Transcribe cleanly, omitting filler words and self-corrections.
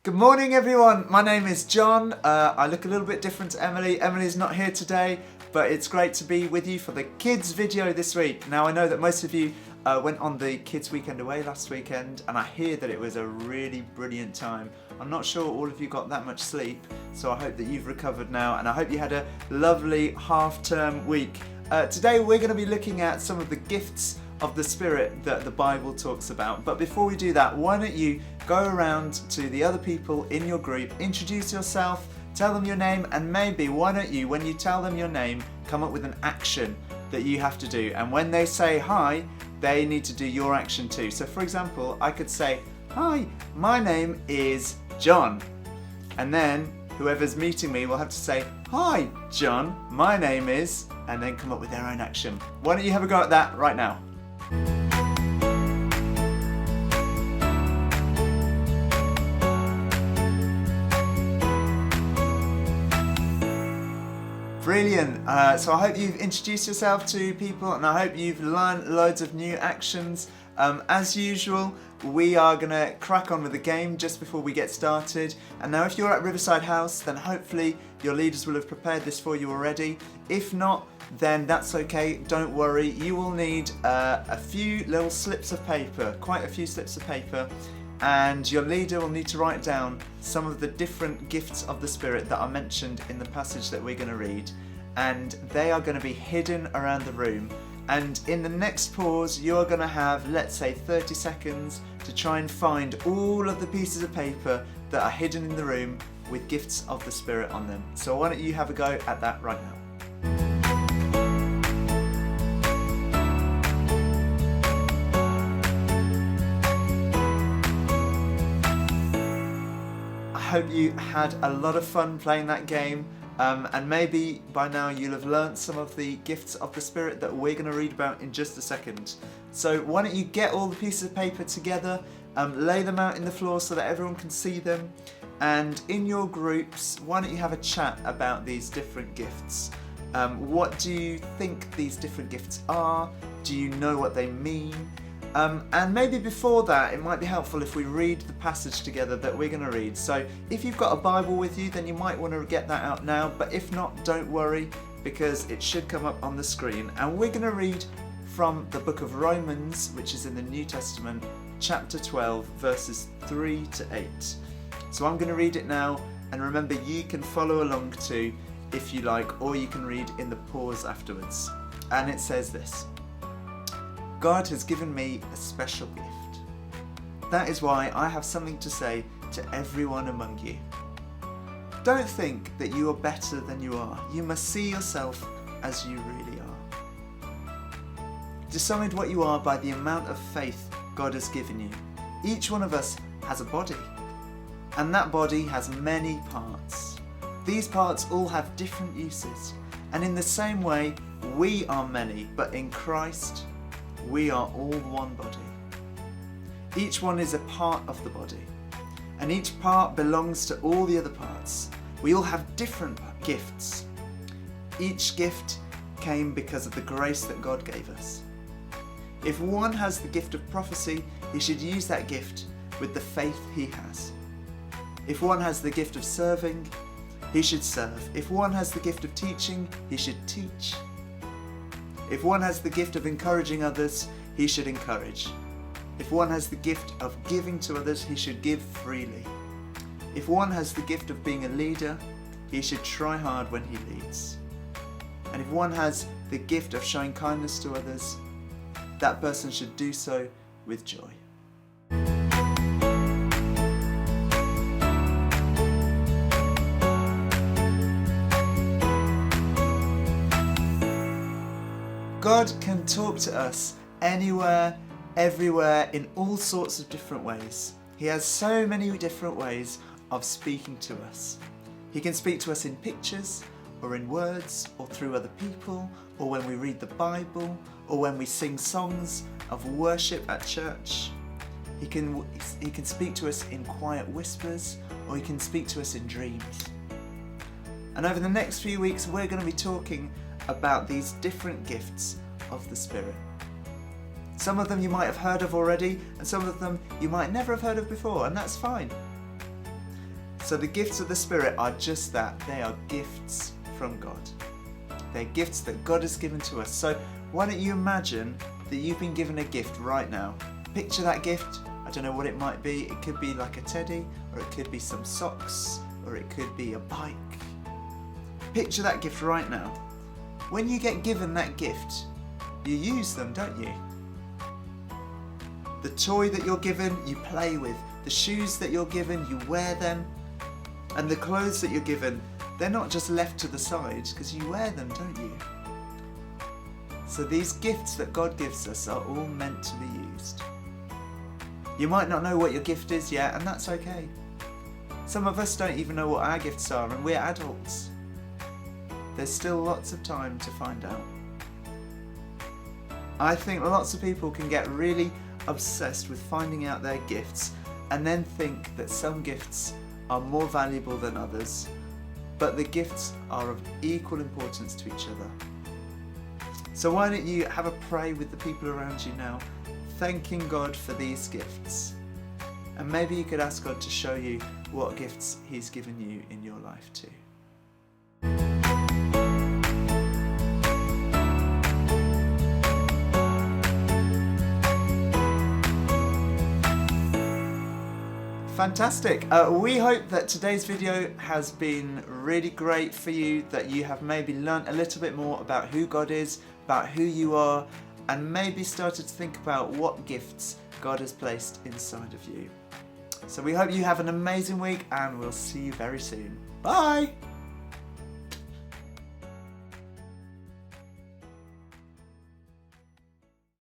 Good morning everyone, my name is John. I look a little bit different to Emily. Emily's not here today, but it's great to be with you for the kids video this week. Now I know that most of you went on the kids weekend away last weekend, and I hear that it was a really brilliant time. I'm not sure all of you got that much sleep, so I hope that you've recovered now, and I hope you had a lovely half-term week. Today we're going to be looking at some of the gifts of the Spirit that the Bible talks about. But before we do that, why don't you go around to the other people in your group, introduce yourself, tell them your name, and maybe why don't you, when you tell them your name, come up with an action that you have to do. And when they say hi, they need to do your action too. So for example, I could say, "Hi, my name is John." And then whoever's meeting me will have to say, "Hi, John, my name is," and then come up with their own action. Why don't you have a go at that right now? Brilliant. So I hope you've introduced yourself to people, and I hope you've learned loads of new actions. As usual, we are going to crack on with the game just before we get started. And now if you're at Riverside House, then hopefully your leaders will have prepared this for you already. If not, then that's okay, don't worry. You will need a few little slips of paper, quite a few slips of paper, and your leader will need to write down some of the different gifts of the Spirit that are mentioned in the passage that we're going to read, and they are going to be hidden around the room. And in the next pause, you're going to have, let's say, 30 seconds to try and find all of the pieces of paper that are hidden in the room with gifts of the Spirit on them. So why don't you have a go at that right now? I hope you had a lot of fun playing that game, and maybe by now you'll have learnt some of the gifts of the Spirit that we're going to read about in just a second. So why don't you get all the pieces of paper together, lay them out in the floor so that everyone can see them, and in your groups, why don't you have a chat about these different gifts? What do you think these different gifts are? Do you know what they mean? And maybe before that, it might be helpful if we read the passage together that we're going to read. So if you've got a Bible with you, then you might want to get that out now. But if not, don't worry, because it should come up on the screen. And we're going to read from the book of Romans, which is in the New Testament, chapter 12, verses 3 to 8. So I'm going to read it now. And remember, you can follow along too, if you like, or you can read in the pause afterwards. And it says this: God has given me a special gift. That is why I have something to say to everyone among you. Don't think that you are better than you are. You must see yourself as you really are. Decide what you are by the amount of faith God has given you. Each one of us has a body, and that body has many parts. These parts all have different uses, and in the same way, we are many, but in Christ, we are all one body. Each one is a part of the body, and each part belongs to all the other parts. We all have different gifts. Each gift came because of the grace that God gave us. If one has the gift of prophecy, he should use that gift with the faith he has. If one has the gift of serving, he should serve. If one has the gift of teaching, he should teach. If one has the gift of encouraging others, he should encourage. If one has the gift of giving to others, he should give freely. If one has the gift of being a leader, he should try hard when he leads. And if one has the gift of showing kindness to others, that person should do so with joy. God can talk to us anywhere, everywhere, in all sorts of different ways. He has so many different ways of speaking to us. He can speak to us in pictures, or in words, or through other people, or when we read the Bible, or when we sing songs of worship at church. He can speak to us in quiet whispers, or he can speak to us in dreams. And over the next few weeks, we're going to be talking about these different gifts of the Spirit. Some of them you might have heard of already, and some of them you might never have heard of before, and that's fine. So the gifts of the Spirit are just that. They are gifts from God. They're gifts that God has given to us. So why don't you imagine that you've been given a gift right now? Picture that gift. I don't know what it might be. It could be like a teddy, or it could be some socks, or it could be a bike. Picture that gift right now. When you get given that gift, you use them, don't you? The toy that you're given, you play with. The shoes that you're given, you wear them. And the clothes that you're given, they're not just left to the side, because you wear them, don't you? So these gifts that God gives us are all meant to be used. You might not know what your gift is yet, and that's okay. Some of us don't even know what our gifts are, and we're adults. There's still lots of time to find out. I think lots of people can get really obsessed with finding out their gifts and then think that some gifts are more valuable than others, but the gifts are of equal importance to each other. So why don't you have a pray with the people around you now, thanking God for these gifts. And maybe you could ask God to show you what gifts He's given you in your life too. Fantastic. We hope that today's video has been really great for you, that you have maybe learnt a little bit more about who God is, about who you are, and maybe started to think about what gifts God has placed inside of you. So we hope you have an amazing week, and we'll see you very soon. Bye!